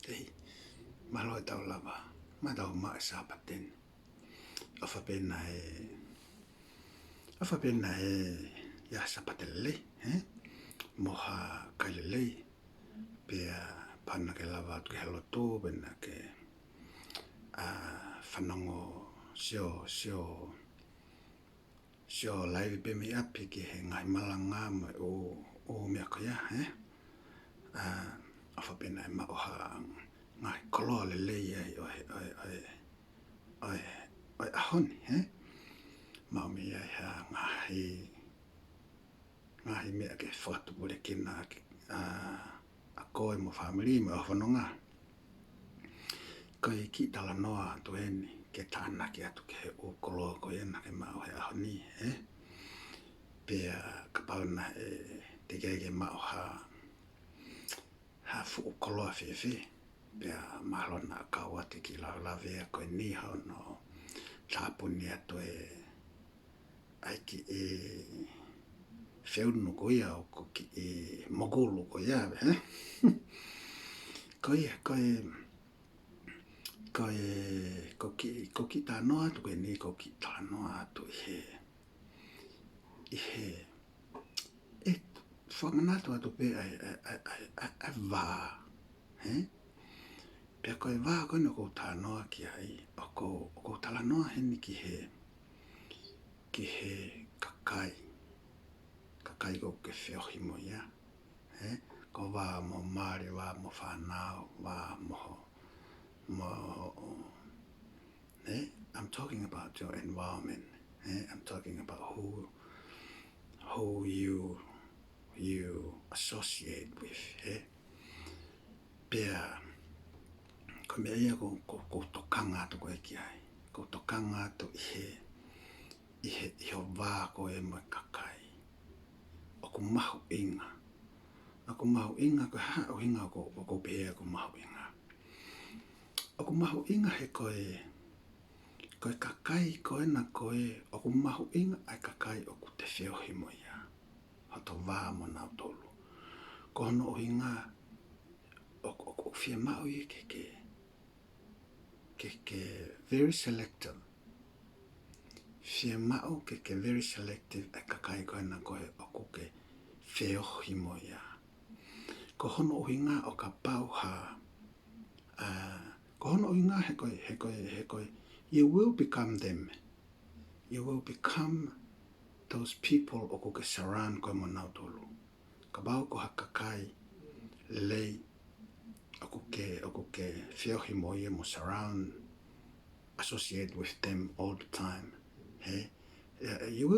Ei, maloi taulava. Mä taumu'a saapaten. Ofa penna ja sapatelle, moha kailele. Pia panna ke lava ke helo tu penna ke whanongo sio live pe mi api ki he ngai malanga mai o mea kaya, ofa penna ma oha ngai koloa le ai oi ahoni, mau mi ai ha ngahi mea ke whatu pule kina a koe mo family mo whanonga. Koe ki tala noa atu eni ke tāna ki atu ke he o koloa koe ena ke mau he ahoni, Pia kapauna te kege mau ha fu o koloa whiwhi. Pia mahlona kaua te ki lavea koe niho no tāpuni atu aiki feonu ko ia o ko ki mogulu ko ia ko ki ta no atu ke ni ko ki ta no atu whamanato atu pe ai vā, Pia koe vā koe no ko tā noa ki ai o ko tala noa heni ki he kakai ko ke feohi moia, ko wā mo maari, wā mo whanau, wā I'm talking about your environment, I'm talking about who you associate with, Pia ko mea ia ko tokanga atu koe ki ai, ko tokanga atu i ho wā koe mo kakai. Aku mahu inga ko hao hinga ko pēa ko mahu inga. Aku mahu inga he koe kakai koe na koe aku mahu inga ai kakai oku te feohi moia. Hato wā mo nau tolu. Ko hono o hinga oku fia mau i ke very selective. Fia mau ke very selective ai kakai koe na koe oku ke feohi moia. Ko hono o hinga o ka pauha, ko hono o hinga he koe, you will become them. You will become those people o ke surround koe mo nau tolu. Ka bau ko ha kakai lei o ke feohi moia mo surround, associate with them all the time. You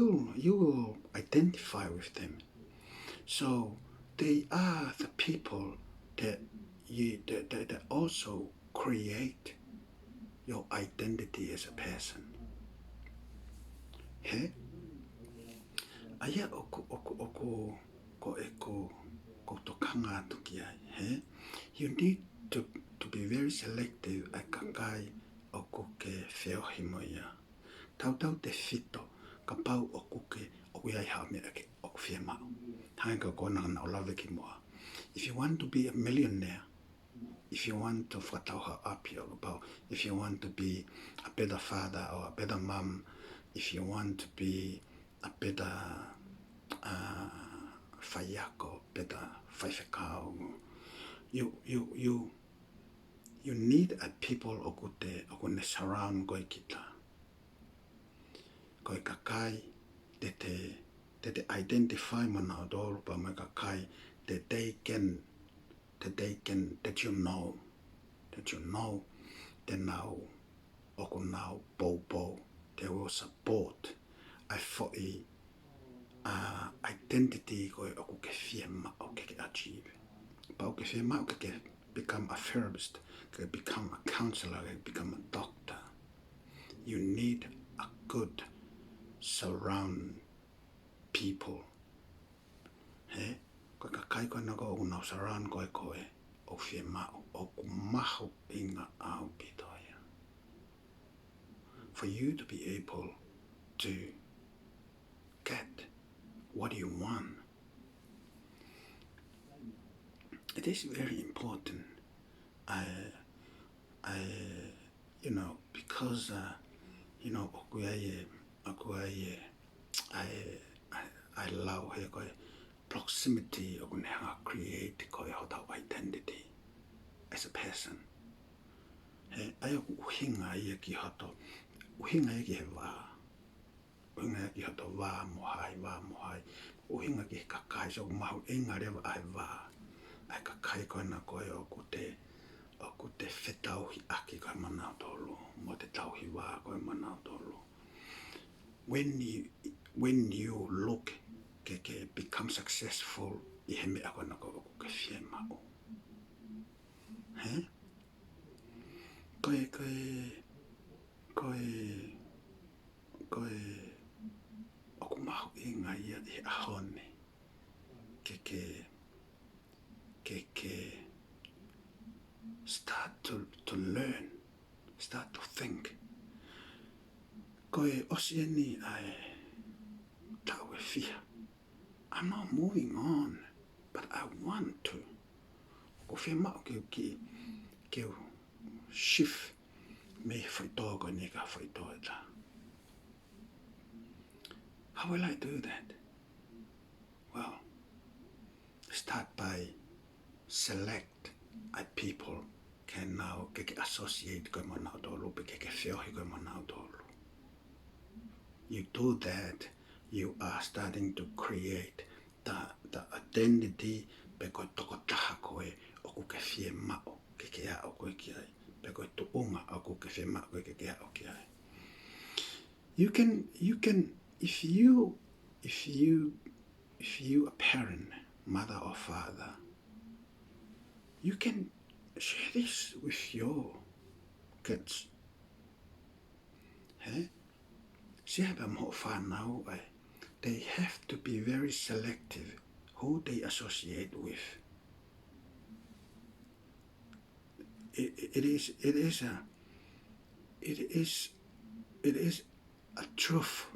will identify with them. So they are the people that also create your identity as a person. Aya ko tokanga atu ki ai. You need to be very selective ai kakai o ke feohi moia. Tau te fito ka pau o kuke o iai hao mea ke o fia mau. Hanga ko na o lave ki moa. If you want to be a millionaire, if you want to whatauha api o pau, if you want to be a better father or a better mom, if you want to be a better whaiako, better whaifekao, you need a people o kune surround koe kita. Koe kakai te identify mana o dolu pa me kakai that you know te nau oku nau pou they will support I fo'i identity koe oku ke fia mao ke achieve. Pa ke fia mao ke become a therapist, ke become a counselor, ke become a doctor. You need a good surround people. Ko kakai koe na ko unau surround koe o fia mao o ku mahu inga au pitoia. For you to be able to get what you want, it is very important I, because, I allow he koe proximity o kune hanga create koe hota identity as a person. He ai o uhinga ia ki hoto, uhinga ia ki he wā. Uhinga ia ki hoto wā mohai. Uhinga ki he kakai so mahu inga rewa ai wā. Ai kakai koe na koe o te whetauhi aki koe manao tolu, mo te tauhi wā koe manao tolu. When you look ke become successful, I he mea koe na koe o ke whie mao. He? Koe oku mahu inga ia I he ahone ke start to learn, start to think. Koe osieni ai tau e fia. I'm not moving on, but I want to. Ko whia mao ke shift me whaitoa koe ne ka whaitoa e ta. How will I do that? Well, start by select people can now ke associate koe manao tolu, pe ke feohi koe manao tolu. You do that, you are starting to create the identity pe koe toko taha koe oku ke whie mao ke a o koe ki ai. Pe koe tuunga oku ke whie mao koe ke a o ki ai. You can, if you a parent, mother or father, you can share this with your kids. Hey? They have to be very selective who they associate with. It is a truth.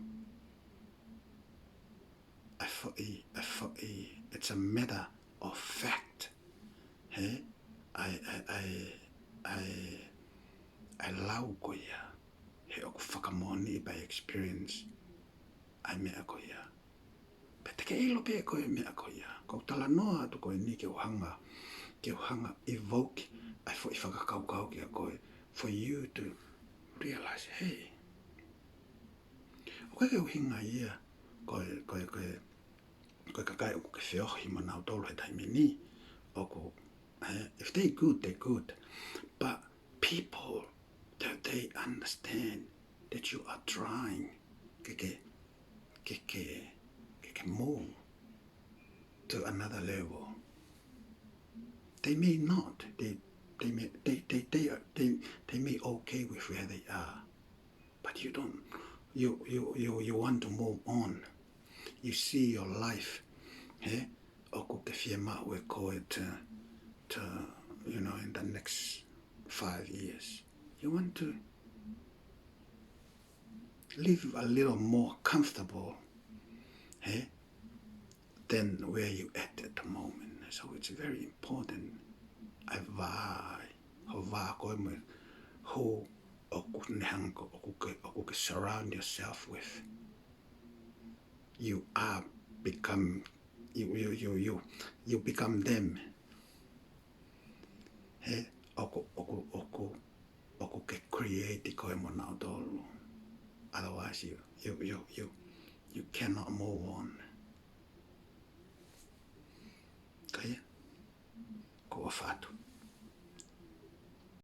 It's a matter of fact. Hey, I lau ko ia. He oku whakamoni by experience. Ai mea ko ia. Pe te ke ilo pe koe mea ko ia. Ko tala noa atu koe ni ke uhanga evoke. Ai fo I whakakaukau ki a koe. For you to realize, hey, o ke uhinga ia koe kakai oku ke feohi manao tolu he taimi ni. Oku, if they good, they good. But people, they understand that you are trying ke move to another level. They may not. They may okay with where they are, but you don't. You want to move on. You see your life, oku ke whie mao e koe to in the next 5 years. You want to live a little more comfortable, than where you at the moment. So it's very important. I vai koe me who oku nehango oku ke surround yourself with. You are become you become them. Oku ke create koe manao tolu. Otherwise you cannot move on. Kaya ko whatu.